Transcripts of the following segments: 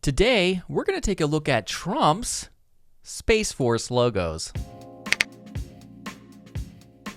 Today, we're going to take a look at Trump's Space Force logos.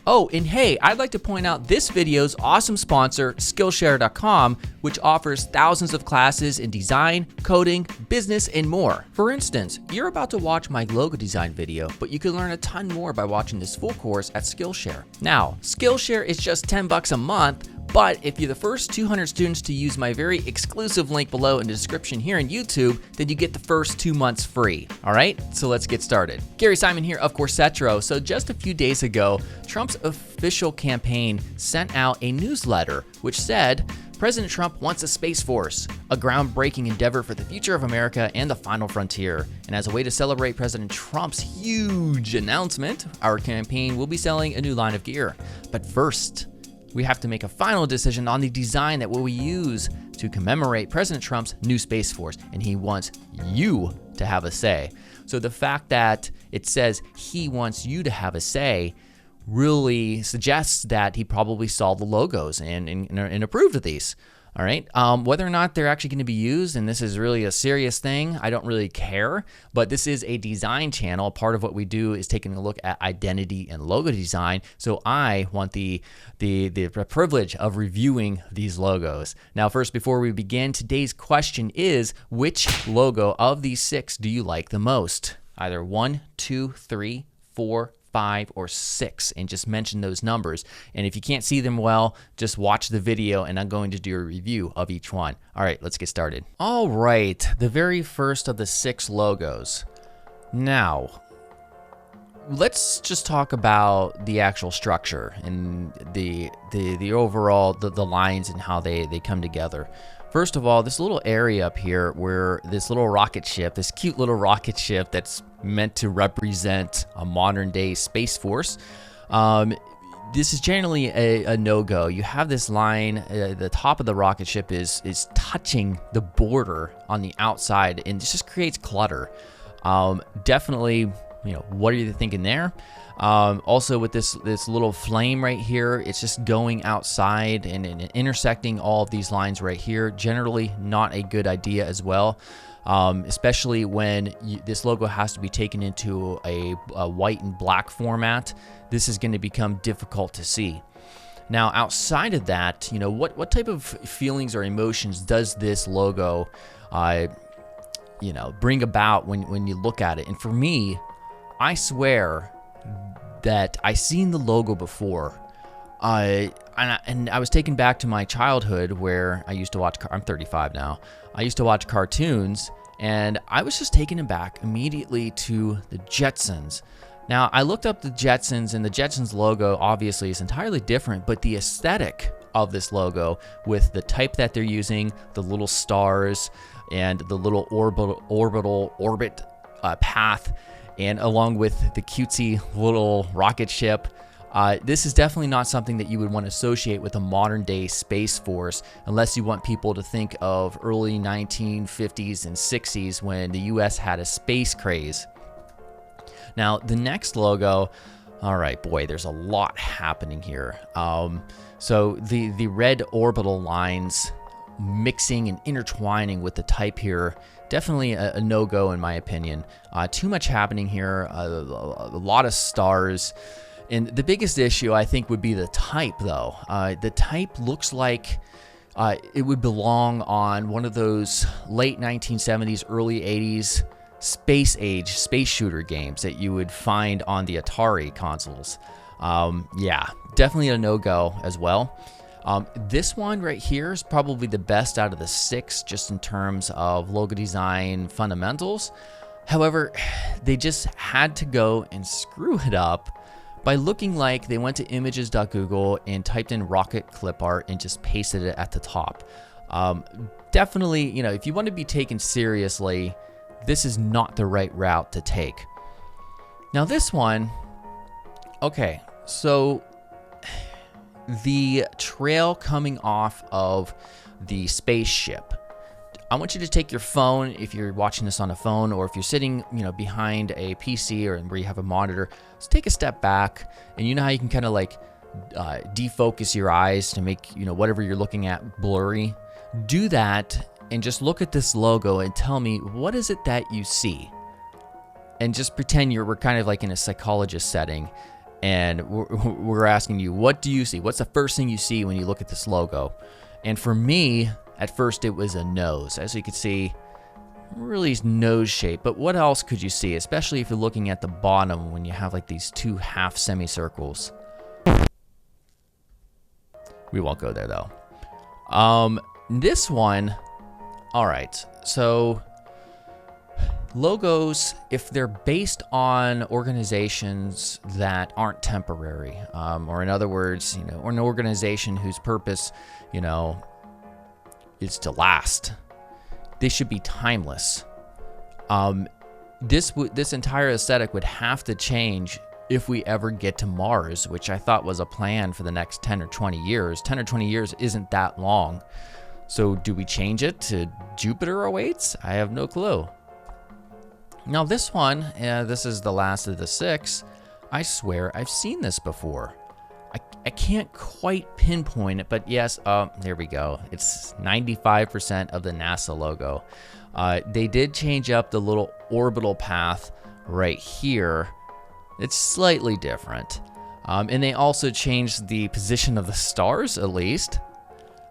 Oh, and hey, I'd like to point out this video's awesome sponsor, Skillshare.com, which offers thousands of classes in design, coding, business, and more. For instance, you're about to watch my logo design video, but you can learn a ton more by watching this full course at Skillshare. Now, Skillshare is just $10 a month, but if you're the first 200 students to use my very exclusive link below in the description here on YouTube, then you get the first 2 months free. All right, so let's get started. Gary Simon here of Coursetro. So just a few days ago, Trump's official campaign sent out a newsletter which said, President Trump wants a Space Force, a groundbreaking endeavor for the future of America and the final frontier. And as a way to celebrate President Trump's huge announcement, our campaign will be selling a new line of gear. But first, we have to make a final decision on the design that we use to commemorate President Trump's new Space Force, and he wants you to have a say. So the fact that it says he wants you to have a say really suggests that he probably saw the logos and approved of these. All right, whether or not they're actually going to be used, and this is really a serious thing, I don't really care, but this is a design channel. Part of what we do is taking a look at identity and logo design, so I want the privilege of reviewing these logos. Now, first, before we begin, today's question is, which logo of these 6 do you like the most? Either 1, 2, 3, 4, 5, or 6, and just mention those numbers. And if you can't see them well, just watch the video and I'm going to do a review of each one. All right, let's get started. All right, the very first of the 6 logos. Now, let's just talk about the actual structure and the overall, the lines and how they come together. First of all, this little area up here where this little rocket ship, this cute little rocket ship that's meant to represent a modern day Space Force, this is generally a no-go. You have this line, the top of the rocket ship is touching the border on the outside, and this just creates clutter. Definitely, what are you thinking there? Also with this little flame right here, it's just going outside and intersecting all of these lines right here. Generally not a good idea as well, especially when this logo has to be taken into a white and black format. This is going to become difficult to see. Now, outside of that, what type of feelings or emotions does this logo bring about when you look at it? And for me, I swear that I seen the logo before, and I was taken back to my childhood where I used to watch. I'm 35 now. I used to watch cartoons, and I was just taken back immediately to the Jetsons. Now, I looked up the Jetsons, and the Jetsons logo obviously is entirely different, but the aesthetic of this logo with the type that they're using, the little stars, and the little orbital orbit path, and along with the cutesy little rocket ship, this is definitely not something that you would want to associate with a modern day Space Force unless you want people to think of early 1950s and 60s when the US had a space craze. Now, the next logo, all right, boy, there's a lot happening here. So the red orbital lines mixing and intertwining with the type here, definitely a no-go in my opinion. Too much happening here, a lot of stars. And the biggest issue I think would be the type though. The type looks like it would belong on one of those late 1970s, early 80s space age space shooter games that you would find on the Atari consoles. Yeah, definitely a no-go as well. This one right here is probably the best out of the 6 just in terms of logo design fundamentals. However, they just had to go and screw it up by looking like they went to images.google and typed in rocket clip art and just pasted it at the top. Definitely, if you want to be taken seriously, this is not the right route to take. Now this one, okay, so the trail coming off of the spaceship. I want you to take your phone, if you're watching this on a phone, or if you're sitting, behind a PC or where you have a monitor, just take a step back, and you know how you can kind of like defocus your eyes to make, whatever you're looking at blurry. Do that and just look at this logo and tell me, what is it that you see? And just pretend we're kind of like in a psychologist setting, and we're asking you, what do you see? What's the first thing you see when you look at this logo? And for me, at first it was a nose. As you can see, really nose shape. But what else could you see? Especially if you're looking at the bottom when you have like these two half semicircles. We won't go there though. This one, all right. So logos, if they're based on organizations that aren't temporary, or in other words, or an organization whose purpose, is to last, they should be timeless. This entire aesthetic would have to change if we ever get to Mars, which I thought was a plan for the next 10 or 20 years. 10 or 20 years isn't that long. So do we change it to Jupiter awaits? I have no clue. Now this one, this is the last of the 6. I swear I've seen this before. I can't quite pinpoint it, but yes, there we go. It's 95% of the NASA logo. They did change up the little orbital path right here. It's slightly different. And they also changed the position of the stars, at least.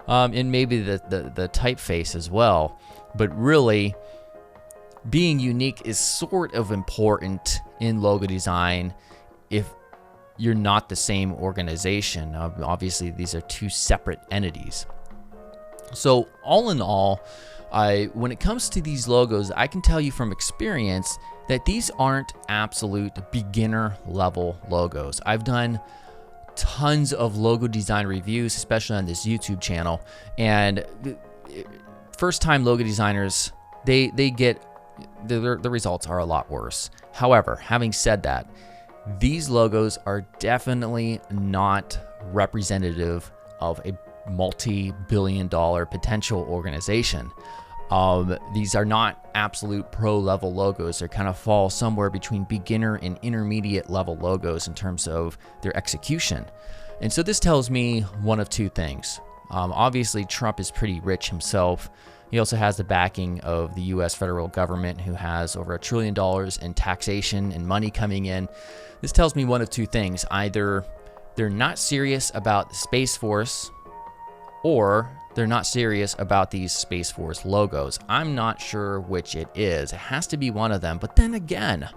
And maybe the typeface as well. But really, being unique is sort of important in logo design if you're not the same organization. Obviously, these are two separate entities. So all in all, when it comes to these logos, I can tell you from experience that these aren't absolute beginner level logos. I've done tons of logo design reviews, especially on this YouTube channel, and first time logo designers, they get the results are a lot worse. However, having said that, these logos are definitely not representative of a multi-billion-dollar potential organization. These are not absolute pro level logos. They kind of fall somewhere between beginner and intermediate level logos in terms of their execution. And so this tells me one of two things. Obviously, Trump is pretty rich himself. He also has the backing of the US federal government, who has over $1 trillion in taxation and money coming in. This tells me one of two things. Either they're not serious about the Space Force, or they're not serious about these Space Force logos. I'm not sure which it is. It has to be one of them. But then again,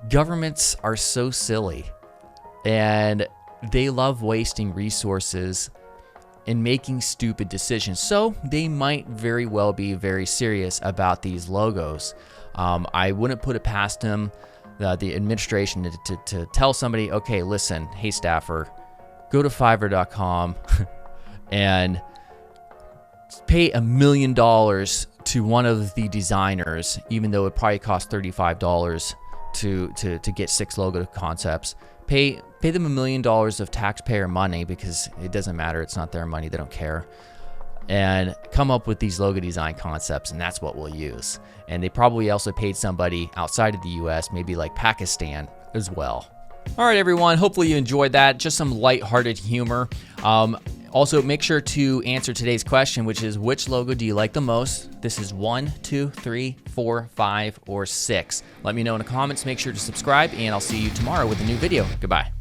governments are so silly, and they love wasting resources and making stupid decisions. So they might very well be very serious about these logos. I wouldn't put it past them, the administration, to tell somebody, okay, listen, hey staffer, go to Fiverr.com and pay $1 million to one of the designers, even though it probably costs $35 to get 6 logo concepts. Pay them $1 million of taxpayer money, because it doesn't matter. It's not their money. They don't care. And come up with these logo design concepts, and that's what we'll use. And they probably also paid somebody outside of the US, maybe like Pakistan as well. All right, everyone. Hopefully you enjoyed that. Just some lighthearted humor. Also, make sure to answer today's question, which is, which logo do you like the most? This is 1, 2, 3, 4, 5, or 6. Let me know in the comments. Make sure to subscribe, and I'll see you tomorrow with a new video. Goodbye.